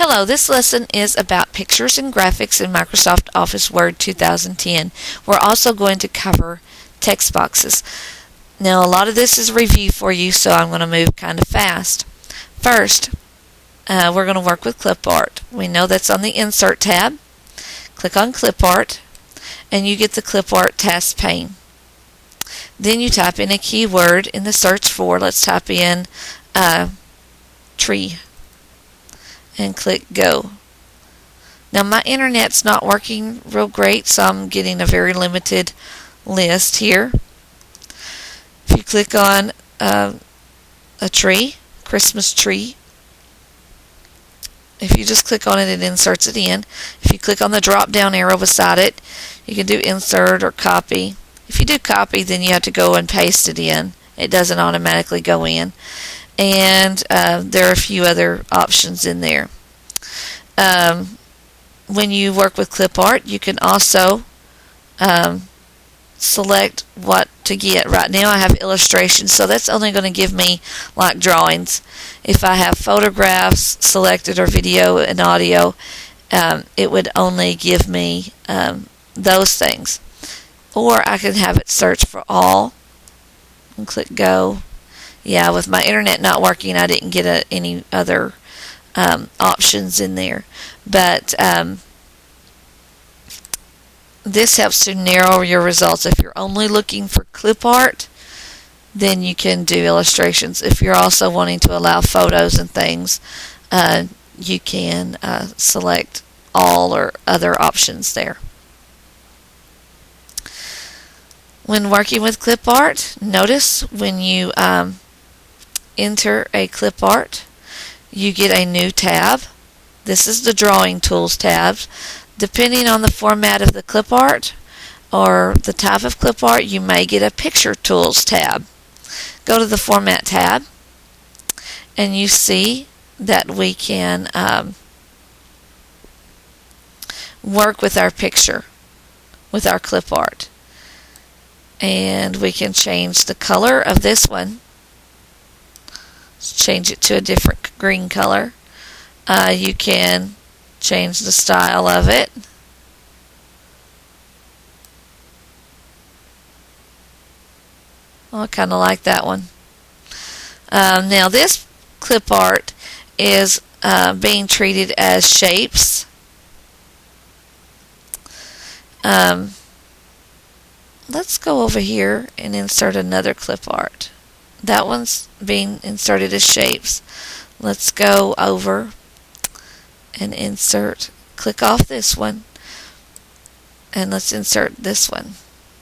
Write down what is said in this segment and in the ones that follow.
Hello, this lesson is about pictures and graphics in Microsoft Office Word 2010. We're also going to cover text boxes. Now, a lot of this is review for you, so I'm going to move kind of fast. First, we're going to work with clip art. We know that's on the Insert tab. Click on Clip Art, and you get the Clip Art task pane. Then you type in a keyword in the search for. Let's type in tree. And click Go. Now my internet's not working real great, so I'm getting a very limited list here. If you click on a tree, Christmas tree, if you just click on it, it inserts it in. If you click on the drop down arrow beside it, you can do insert or copy. If you do copy, then you have to go and paste it in. It doesn't automatically go in. And there are a few other options in there. When you work with clip art, you can also select what to get. Right now I have illustrations, so that's only going to give me like drawings. If I have photographs selected or video and audio, it would only give me those things. Or I can have it search for all and click Go. Yeah, with my internet not working, I didn't get any other options in there. But this helps to narrow your results. If you're only looking for clip art, then you can do illustrations. If you're also wanting to allow photos and things, you can select all or other options there. When working with clip art, notice when you enter a clip art, you get a new tab. This is the Drawing Tools tab. Depending on the format of the clip art or the type of clip art, you may get a Picture Tools tab. Go to the Format tab, and you see that we can work with our picture, with our clip art. And we can change the color of this one. Let's change it to a different green color. You can change the style of it. I kind of like that one. Now this clip art is being treated as shapes. Let's go over here and insert another clip art. That one's being inserted as shapes. Let's go over and insert. Click off this one, and let's insert this one.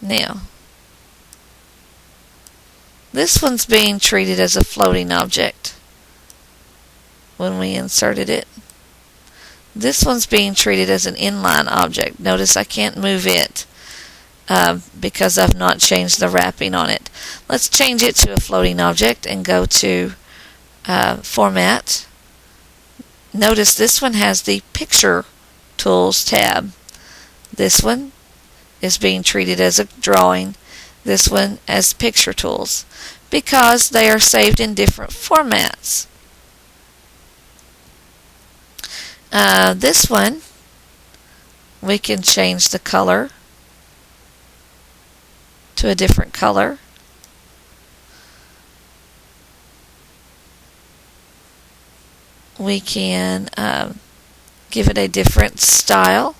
Now, this one's being treated as a floating object when we inserted it. This one's being treated as an inline object. Notice I can't move it because I've not changed the wrapping on it. Let's change it to a floating object and go to Format. Notice this one has the Picture Tools tab. This one is being treated as a drawing. This one as Picture Tools because they are saved in different formats. This one, we can change the color to a different color. We can give it a different style.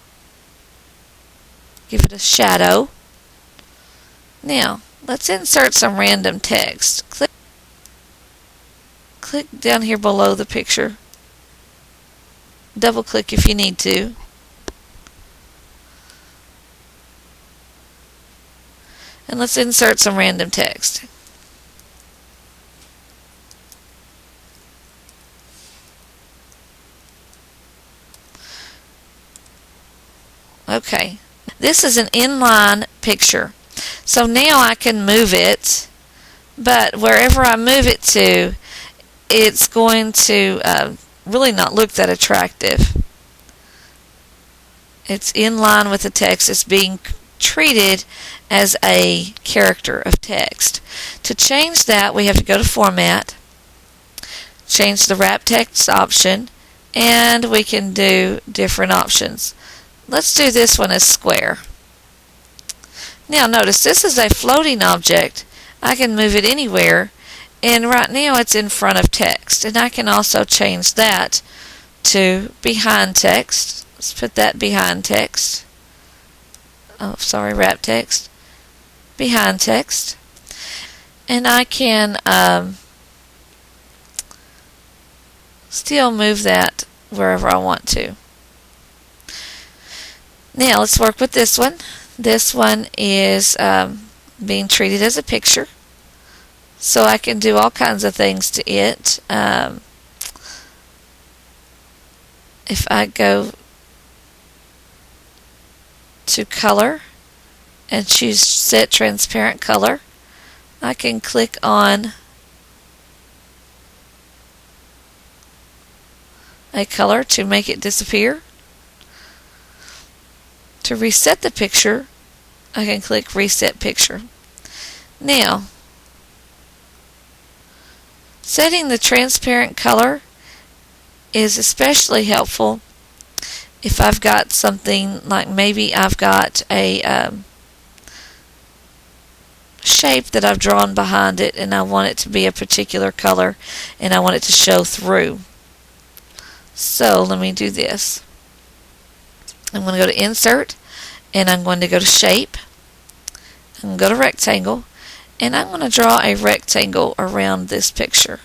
Give it a shadow. Now, let's insert some random text. Click down here below the picture. Double click if you need to. And let's insert some random text. Okay, this is an inline picture. So now I can move it, but wherever I move it to, it's going to really not look that attractive. It's in line with the text. It's being treated as a character of text. To change that, we have to go to Format, change the Wrap Text option, and we can do different options. Let's do this one as square. Now notice this is a floating object. I can move it anywhere, and right now it's in front of text, and I can also change that to behind text. Let's put that behind text. Oh, sorry, wrap text. Behind text. And I can still move that wherever I want to. Now let's work with this one. This one is being treated as a picture, so I can do all kinds of things to it. If I go to color and choose set transparent color, I can click on a color to make it disappear. To reset the picture, I can click reset picture. Now, setting the transparent color is especially helpful if I've got something like maybe I've got a shape that I've drawn behind it and I want it to be a particular color and I want it to show through. So let me do this. I'm going to go to Insert, and I'm going to go to Shape. I'm going to go to Rectangle, and I'm going to draw a rectangle around this picture.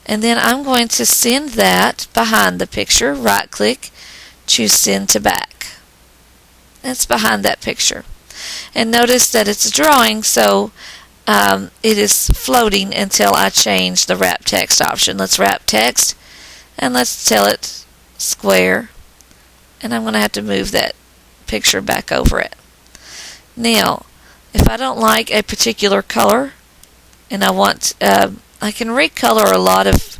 And then I'm going to send that behind the picture. Right click, choose Send to Back. It's behind that picture. And notice that it's a drawing, so it is floating until I change the wrap text option. Let's wrap text, and let's tell it square, and I'm going to have to move that picture back over it. Now, if I don't like a particular color and I want, I can recolor a lot of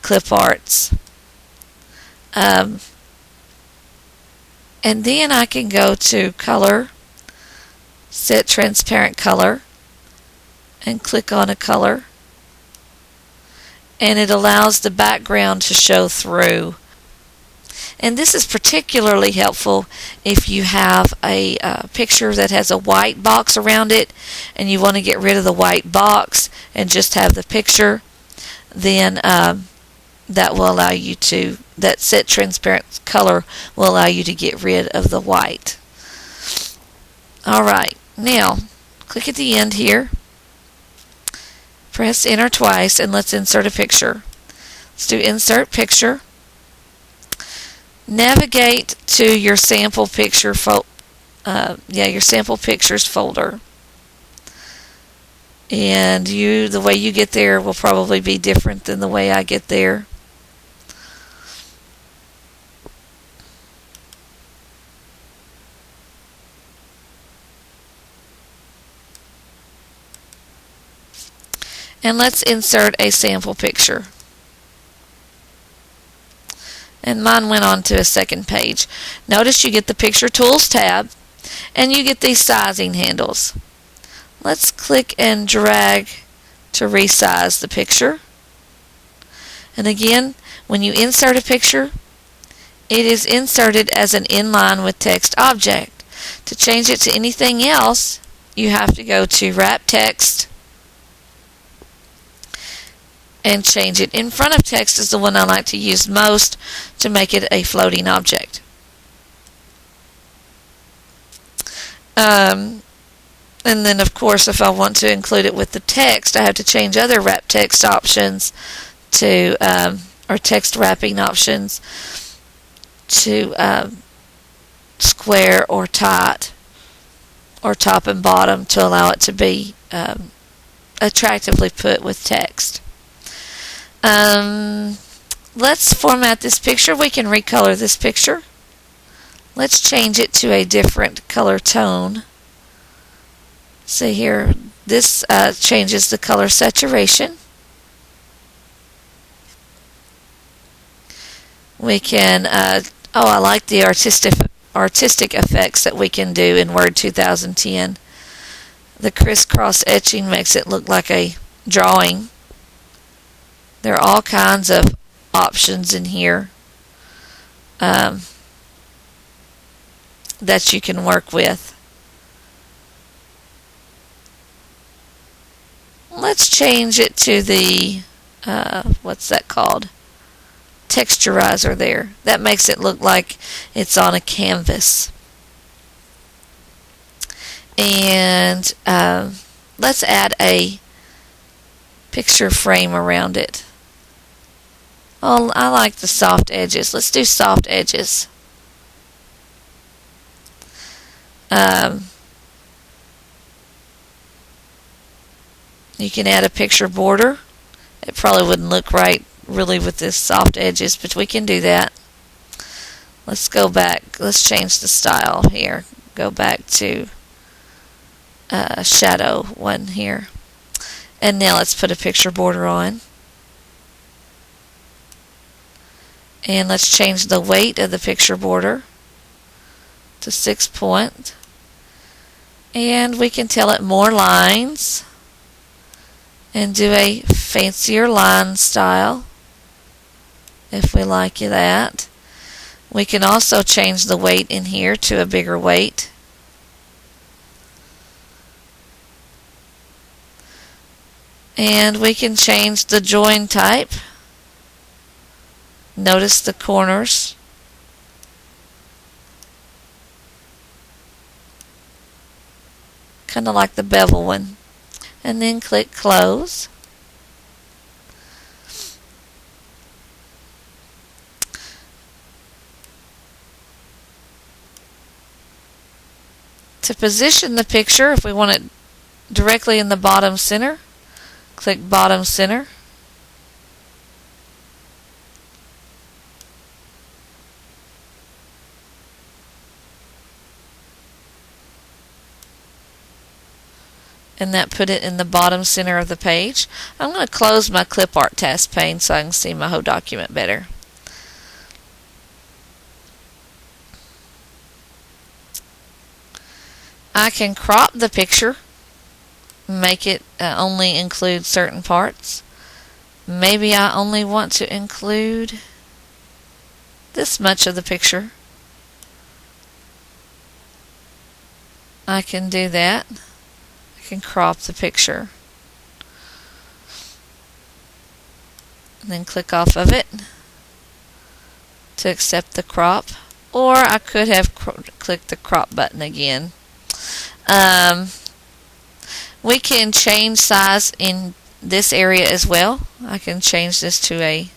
clip arts, and then I can go to color, set transparent color, and click on a color, and it allows the background to show through. And this is particularly helpful if you have a picture that has a white box around it and you want to get rid of the white box and just have the picture. Then that will allow you to, that set transparent color will allow you to get rid of the white. Alright, now click at the end here, press enter twice, and let's insert a picture. Let's do insert picture. Navigate to your sample picture your sample pictures folder, and the way you get there will probably be different than the way I get there. And let's insert a sample picture. And mine went on to a second page. Notice you get the Picture Tools tab, and you get these sizing handles. Let's click and drag to resize the picture. And again, when you insert a picture, it is inserted as an inline with text object. To change it to anything else, you have to go to Wrap Text and change it. In front of text is the one I like to use most to make it a floating object. And then of course if I want to include it with the text, I have to change other wrap text options to, or text wrapping options to square or tight or top and bottom to allow it to be attractively put with text. Let's format this picture. We can recolor this picture. Let's change it to a different color tone. See here, this changes the color saturation. We can, I like the artistic effects that we can do in Word 2010. The crisscross etching makes it look like a drawing There are all kinds of options in here that you can work with. Let's change it to the, what's that called? Texturizer there. That makes it look like it's on a canvas. And let's add a picture frame around it. Oh, I like the soft edges. Let's do soft edges. You can add a picture border. It probably wouldn't look right really with this soft edges, but we can do that. Let's go back. Let's change the style here. Go back to shadow one here. And now let's put a picture border on. And let's change the weight of the picture border to 6 point. And we can tell it more lines and do a fancier line style if we like that. We can also change the weight in here to a bigger weight. And we can change the join type. Notice the corners. Kind of like the bevel one. And then click close. To position the picture, if we want it directly in the bottom center, click bottom center. And that put it in the bottom center of the page. I'm going to close my clip art task pane so I can see my whole document better. I can crop the picture, make it only include certain parts. Maybe I only want to include this much of the picture. I can do that. I can crop the picture. And then click off of it to accept the crop. Or I could have clicked the crop button again. We can change size in this area as well. I can change this to a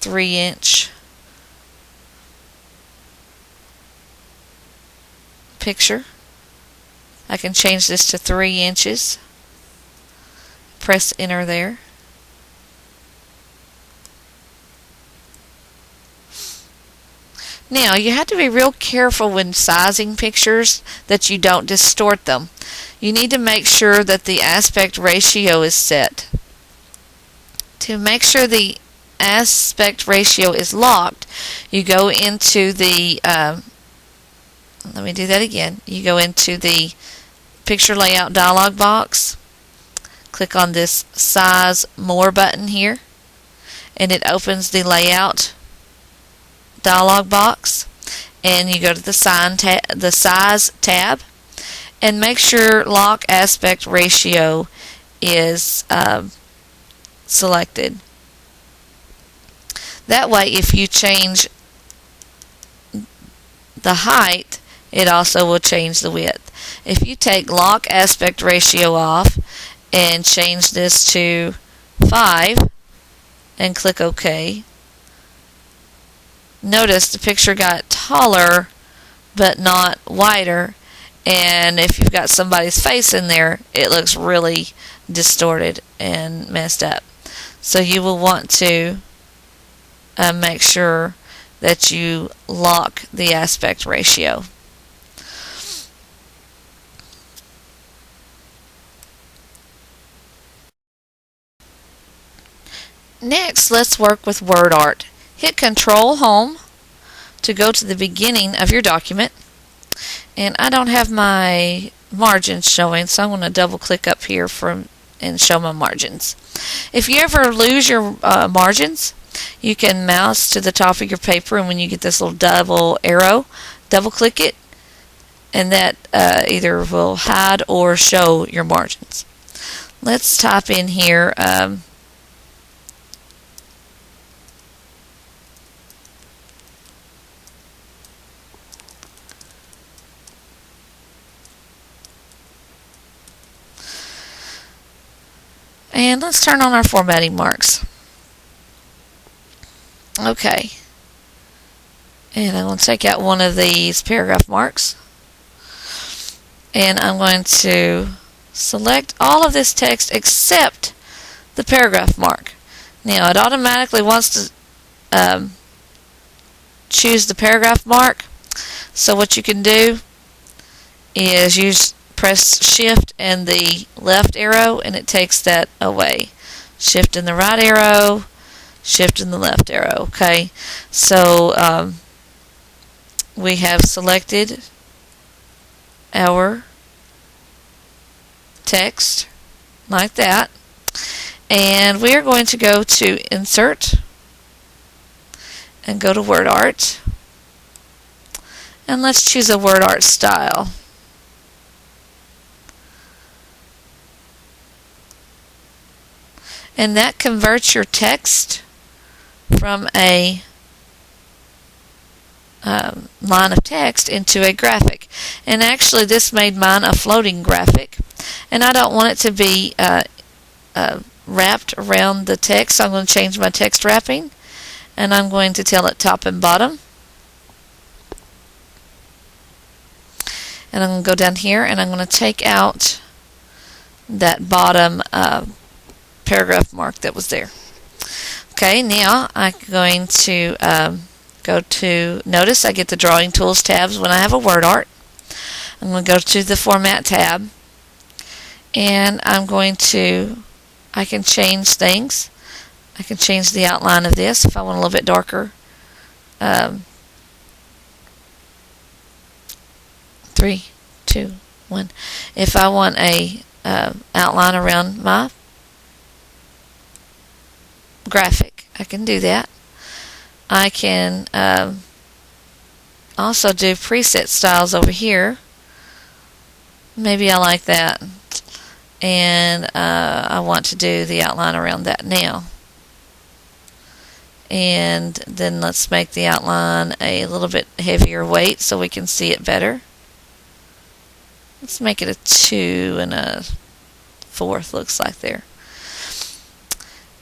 3-inch picture. I can change this to 3 inches. Press enter there. Now, you have to be real careful when sizing pictures that you don't distort them. You need to make sure that the aspect ratio is set. To make sure the aspect ratio is locked, you go into the, let me do that again. You go into the picture layout dialog box, click on this size more button here, and it opens the layout dialog box, and you go to the size tab and make sure lock aspect ratio is selected. That way, if you change the height, it also will change the width. If you take lock aspect ratio off and change this to 5 and click OK, notice the picture got taller but not wider, and if you've got somebody's face in there, it looks really distorted and messed up. So you will want to make sure that you lock the aspect ratio. Next, let's work with word art. Hit Control Home to go to the beginning of your document. And I don't have my margins showing, so I'm going to double click up here and show my margins. If you ever lose your margins, you can mouse to the top of your paper, and when you get this little double arrow, double click it, and that either will hide or show your margins. Let's type in here and let's turn on our formatting marks. Okay. And I'm going to take out one of these paragraph marks. And I'm going to select all of this text except the paragraph mark. Now it automatically wants to choose the paragraph mark. So what you can do is press Shift and the left arrow, and it takes that away. Shift and the right arrow, Shift and the left arrow. Okay, so we have selected our text like that, and we are going to go to Insert and go to Word Art, and let's choose a Word Art style. And that converts your text from a line of text into a graphic. And actually this made mine a floating graphic, and I don't want it to be wrapped around the text, so I'm going to change my text wrapping, and I'm going to tell it top and bottom. And I'm going to go down here, and I'm going to take out that bottom paragraph mark that was there. Okay, now I'm going to go to, notice I get the Drawing Tools tabs when I have a Word Art. I'm going to go to the Format tab, and I'm going to, I can change things. I can change the outline of this if I want a little bit darker. 3, 2, 1. If I want a outline around my graphic, I can do that. I can also do preset styles over here. Maybe I like that, and I want to do the outline around that now. And then let's make the outline a little bit heavier weight so we can see it better. Let's make it a 2 and a 4th, looks like there.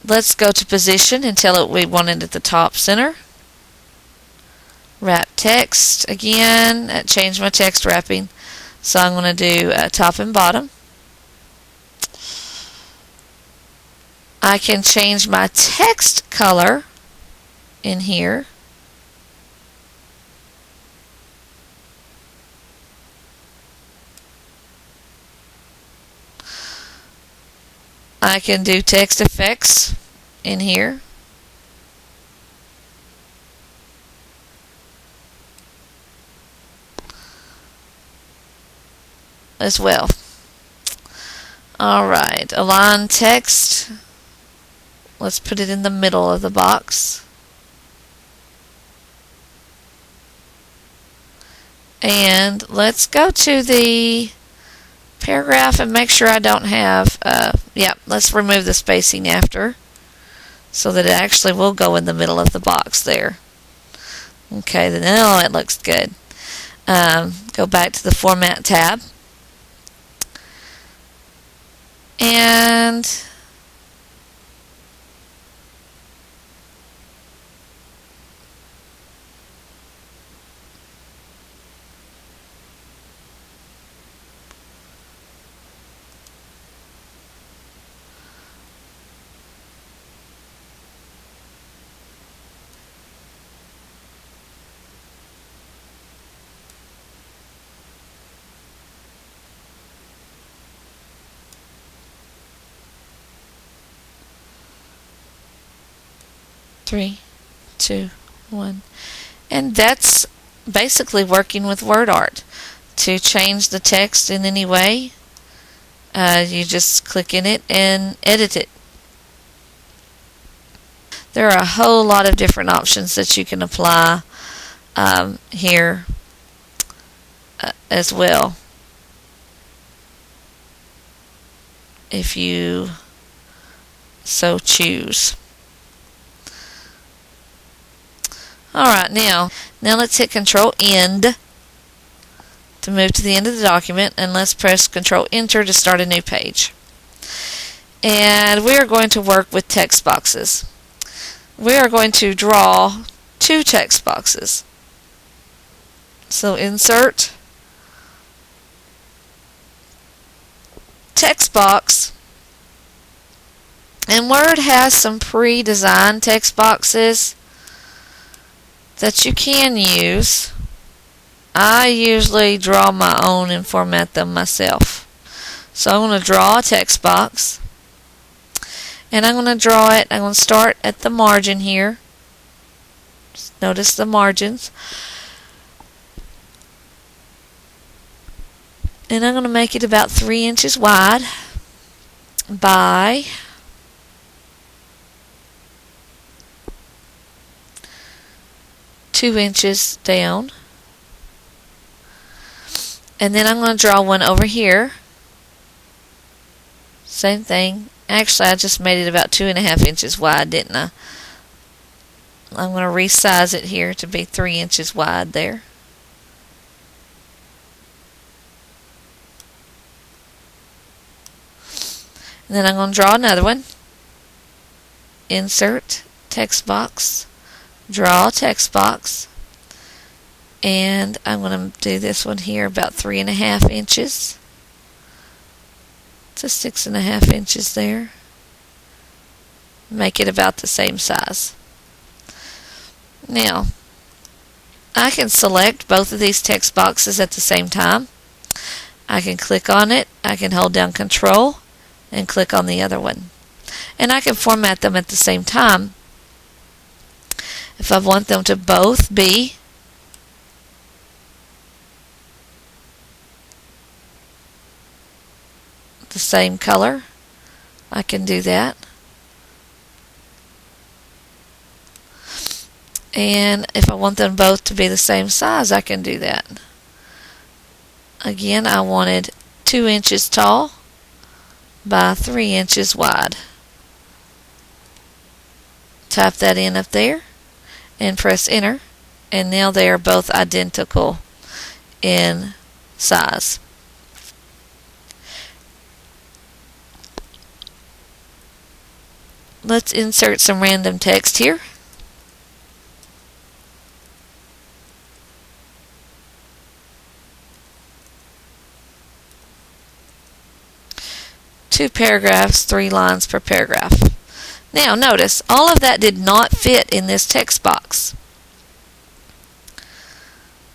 Let's go to Position and tell it we want it at the top center. Wrap text again. Change my text wrapping. So I'm going to do top and bottom. I can change my text color in here. I can do text effects in here. As well. Alright, align text. Let's put it in the middle of the box. And let's go to the paragraph and make sure I don't have, let's remove the spacing after so that it actually will go in the middle of the box there. Okay, then now it looks good. Go back to the Format tab. And three, 2, 1. And that's basically working with Word Art. To change the text in any way, You just click in it and edit it. There are a whole lot of different options that you can apply here as well, if you so choose. Alright, now let's hit Control End to move to the end of the document, and let's press Control Enter to start a new page. And we are going to work with text boxes. We are going to draw 2 text boxes. So insert, text box, and Word has some pre-designed text boxes that you can use. I usually draw my own and format them myself. So I'm going to draw a text box, and I'm going to draw it. I'm going to start at the margin here. Just notice the margins. And I'm going to make it about 3 inches wide by 2 inches down. And then I'm going to draw one over here. Same thing. Actually, I just made it about 2.5 inches wide, didn't I? I'm going to resize it here to be 3 inches wide there. And then I'm going to draw another one. Insert, text box, draw a text box. And I'm going to do this one here about 3.5 inches to 6.5 inches there. Make it about the same size. Now, I can select both of these text boxes at the same time. I can click on it, I can hold down Control and click on the other one. And I can format them at the same time. If I want them to both be the same color, I can do that. And if I want them both to be the same size, I can do that. Again, I wanted 2 inches tall by 3 inches wide. Type that in up there and press Enter, and now they are both identical in size. Let's insert some random text here. Two paragraphs, 3 lines per paragraph. Now notice, all of that did not fit in this text box.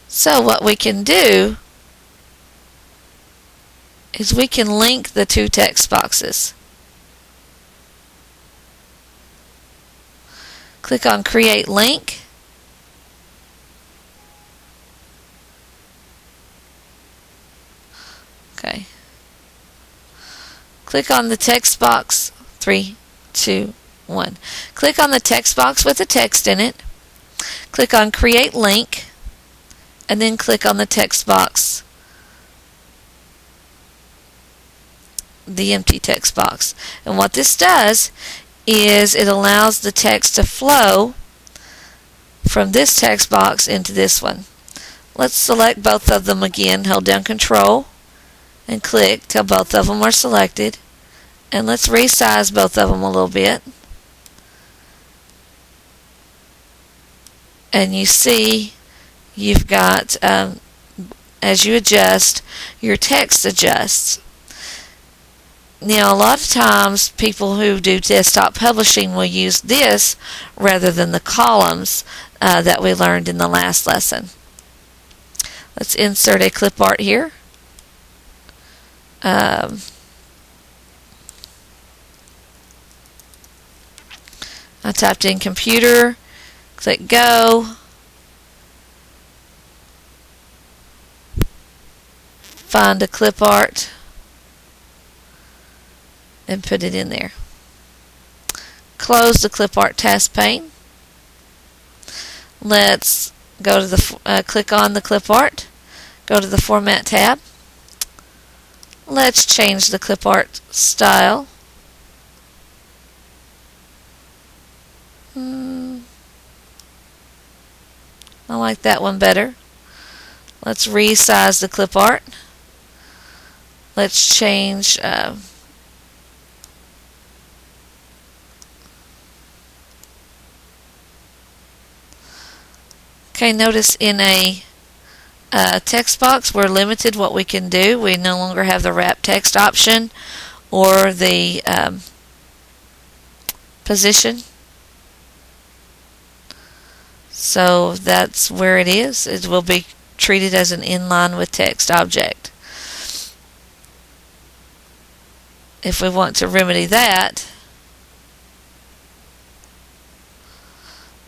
So what we can do is we can link the 2 text boxes. Click on Create Link. Okay. Click on the text box. 3, 2, 1. Click on the text box with the text in it. Click on Create Link, and then click on the text box, the empty text box. And what this does is it allows the text to flow from this text box into this one. Let's select both of them again. Hold down Control and click till both of them are selected. And let's resize both of them a little bit. And you see you've got, as you adjust, your text adjusts. Now, a lot of times people who do desktop publishing will use this rather than the columns that we learned in the last lesson. Let's insert a clip art here. I typed in computer, click go, find a clip art. and put it in there. Close the clip art task pane. Let's go to the click on the clip art. Go to the Format tab. Let's change the clip art style. I like that one better. Let's resize the clip art. Let's change okay, notice in a text box we're limited what we can do. We no longer have the wrap text option or the position. So that's where it is. It will be treated as an inline with text object. If we want to remedy that,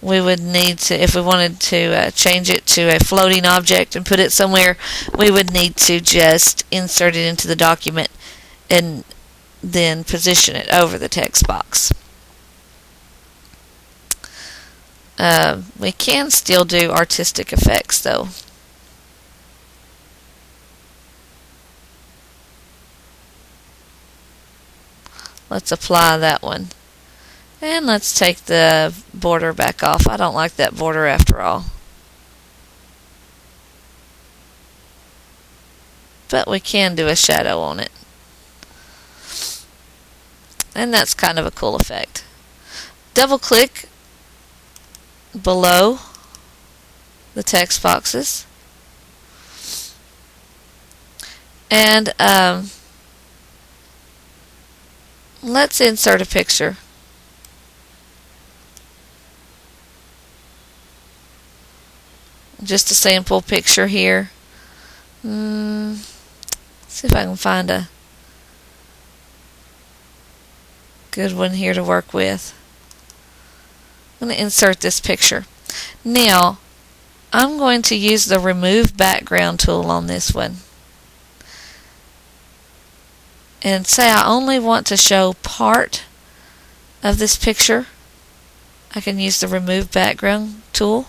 we would need to, if we wanted to change it to a floating object and put it somewhere, we would need to just insert it into the document and then position it over the text box. We can still do artistic effects though. Let's apply that one. And let's take the border back off. I don't like that border after all. But we can do a shadow on it. And that's kind of a cool effect. Double click below the text boxes. And let's insert a picture. Just a sample picture here. See if I can find a good one here to work with. I'm going to insert this picture. Now, I'm going to use the Remove Background tool on this one. And say I only want to show part of this picture. I can use the Remove Background tool.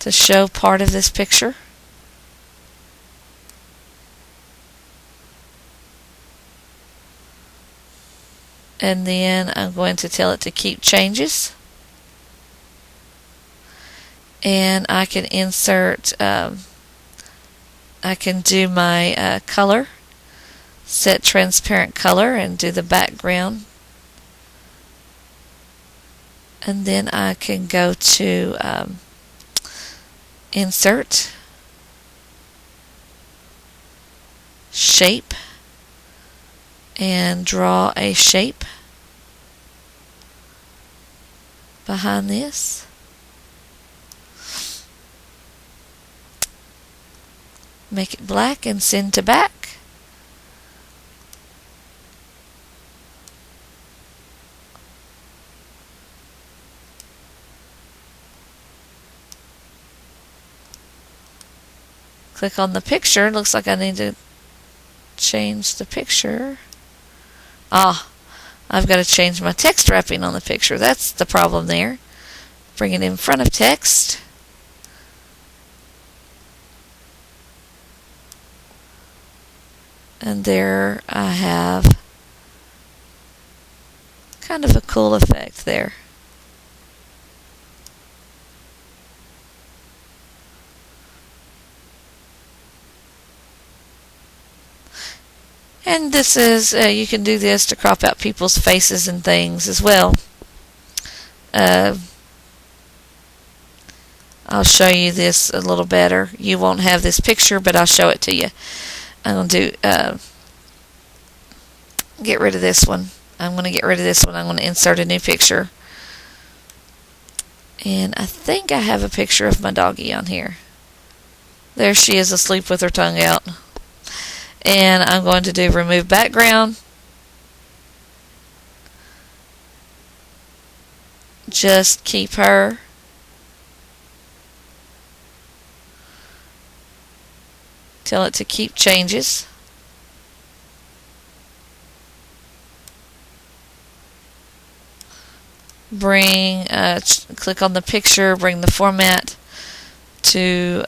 To show part of this picture. And then I'm going to tell it to keep changes. And I can insert, I can do my color, set transparent color and do the background. And then I can go to insert, shape, and draw a shape behind this. Make it black and send to back. Click on the picture. Looks like I need to change the picture. I've got to change my text wrapping on the picture. That's the problem there. Bring it in front of text. And there I have kind of a cool effect there. And this is, you can do this to crop out people's faces and things as well. I'll show you this a little better. You won't have this picture, but I'll show it to you. I'm going to get rid of this one. I'm going to get rid of this one. I'm going to insert a new picture. And I think I have a picture of my doggie on here. There she is asleep with her tongue out. And I'm going to do Remove Background. Just keep her Tell it to keep changes. Click on the picture, bring the format to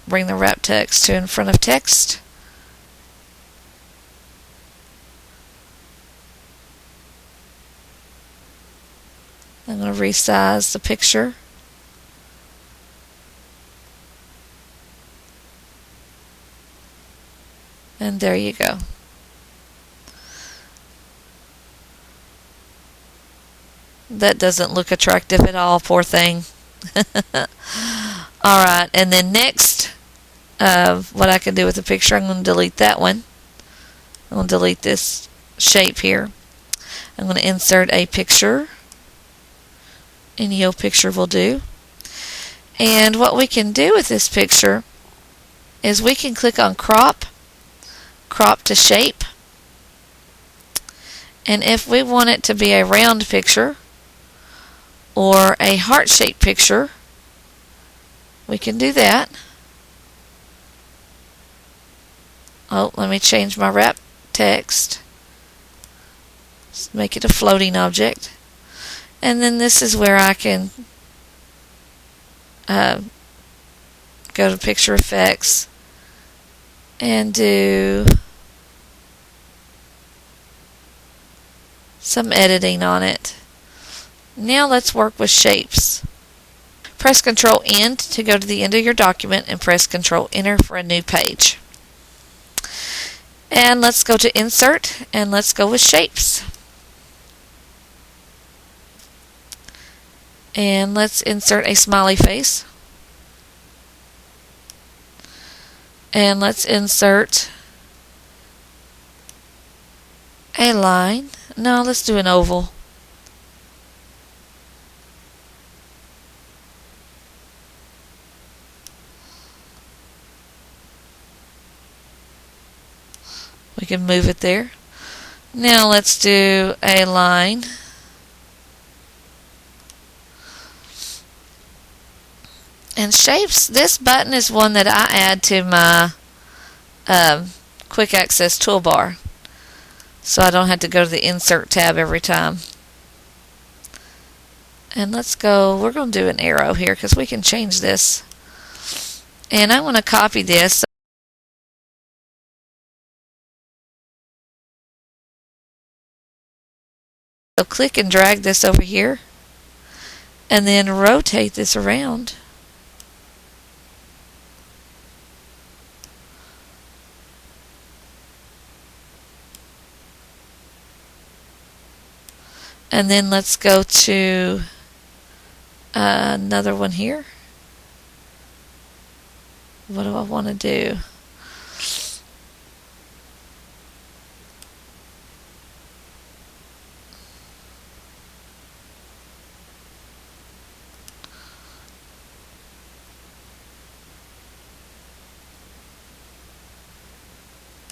bring the wrap text to in front of text. I'm going to resize the picture. And there you go. That doesn't look attractive at all, poor thing. Alright, and then next, what I can do with the picture, I'm going to delete that one. I'm going to delete this shape here. I'm going to insert a picture. Any old picture will do. And what we can do with this picture is we can click on crop to shape. And if we want it to be a round picture or a heart-shaped picture, we can do that. Oh, let me change my wrap text. Let's make it a floating object. And then this is where I can go to picture effects and do some editing on it. Now let's work with shapes. Press Ctrl End to go to the end of your document and press Ctrl Enter for a new page. And let's go to Insert and let's go with shapes. And let's insert a smiley face. And let's insert a line. No, let's do an oval. We can move it there. Now let's do a line. And shapes, this button is one that I add to my quick access toolbar, so I don't have to go to the insert tab every time. And let's go, we're going to do an arrow here because we can change this. And I want to copy this. So click and drag this over here and then rotate this around. And then let's go to another one here. What do I want to do?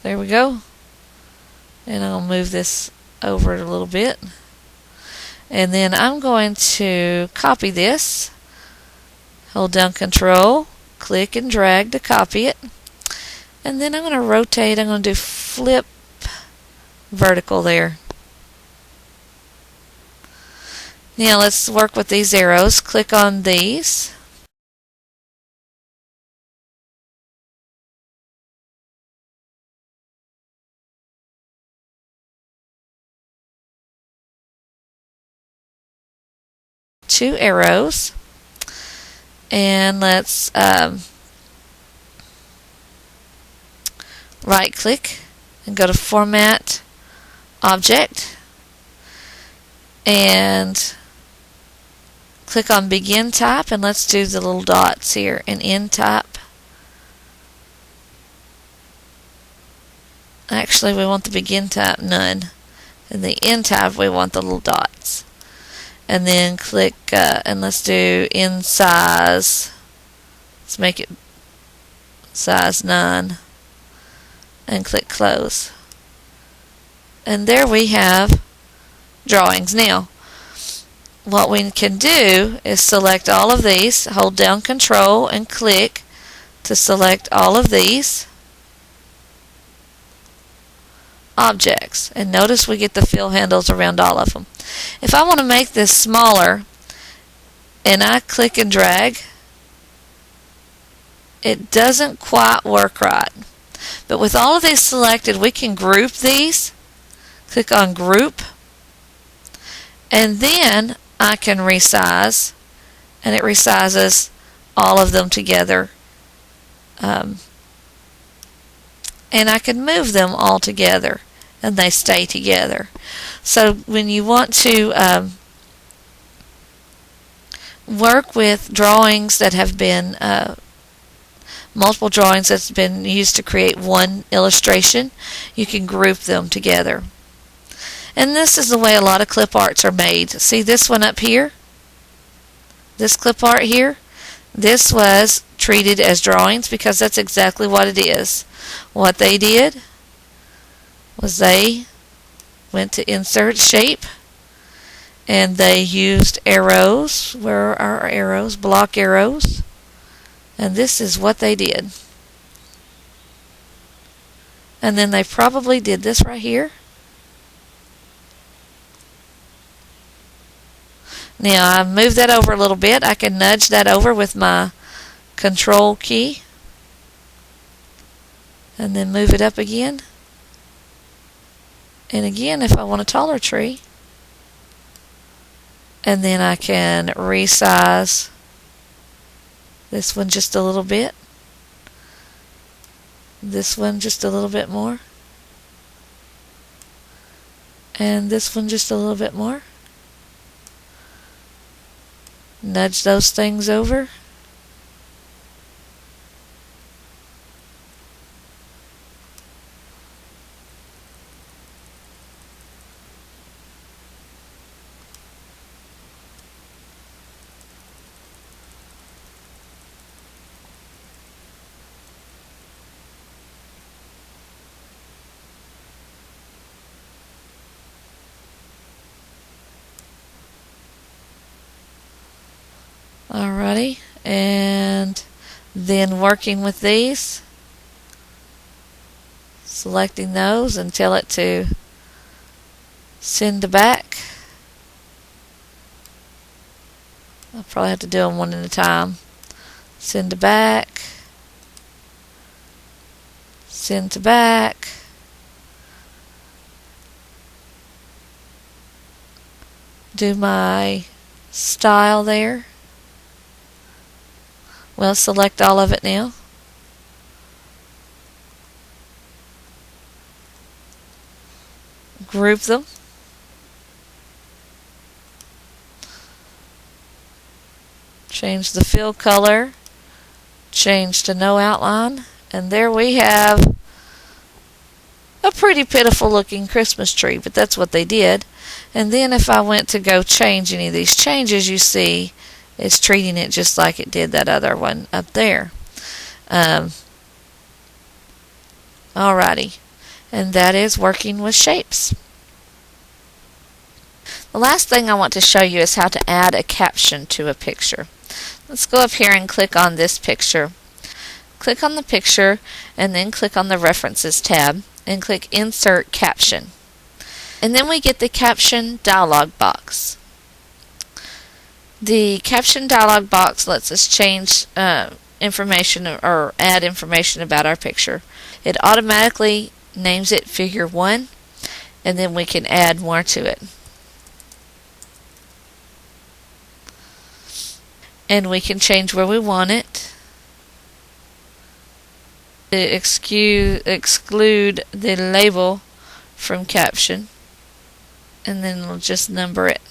There we go. And I'll move this over a little bit. And then I'm going to copy this. Hold down Control, click and drag to copy it. And then I'm going to rotate. I'm going to do flip vertical there. Now let's work with these arrows. Click on these. Two arrows, and let's right click and go to Format, Object, and click on Begin Type, and let's do the little dots here, and End Type. Actually, we want the Begin Type, none, and the End Type we want the little dots. And then click and let's do in size. Let's make it size 9 and click close. And there we have drawings. Now what we can do is select all of these, hold down Control and click to select all of these objects. And notice we get the fill handles around all of them. If I want to make this smaller and I click and drag, it doesn't quite work right. But with all of these selected, we can group these. Click on Group, and then I can resize, and it resizes all of them together. And I can move them all together, and they stay together. So when you want to work with drawings that have been multiple drawings that's been used to create one illustration, you can group them together. And this is the way a lot of clip arts are made. See this one up here? This clip art here? This was treated as drawings because that's exactly what it is. What they did was they went to Insert Shape, and they used arrows. Where are our arrows? Block arrows. And this is what they did. And then they probably did this right here. Now I've moved that over a little bit. I can nudge that over with my Control key and then move it up again. And again, if I want a taller tree, and then I can resize this one just a little bit, this one just a little bit more, and this one just a little bit more. Nudge those things over. Alrighty, and then working with these, selecting those and tell it to send to back. I'll probably have to do them one at a time. Send to back, send to back, do my style there. Well, select all of it now. Group them. Change the fill color. Change to no outline. And there we have a pretty pitiful looking Christmas tree, but that's what they did. And then if I went to go change any of these changes, you see it's treating it just like it did that other one up there. Alrighty, and that is working with shapes. The last thing I want to show you is how to add a caption to a picture. Let's go up here and click on this picture. Click on the picture and then click on the References tab and click Insert Caption. And then we get the Caption dialog box. The Caption dialog box lets us change information or add information about our picture. It automatically names it Figure 1, and then we can add more to it. And we can change where we want it. Exclude the label from caption, and then we'll just number it.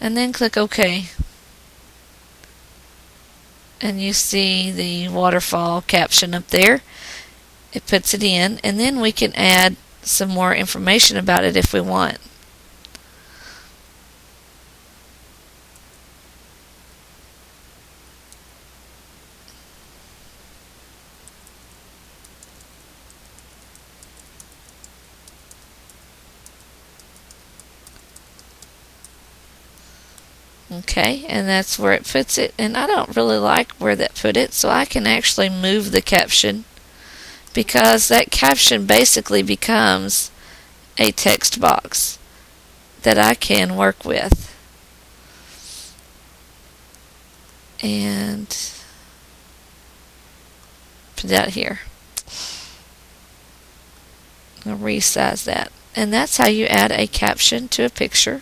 And then click OK. And you see the waterfall caption up there. It puts it in, and then we can add some more information about it if we want. Okay, and that's where it puts it, and I don't really like where that put it, so I can actually move the caption, because that caption basically becomes a text box that I can work with. And put that here. I'll resize that. And that's how you add a caption to a picture.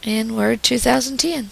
In Word 2010.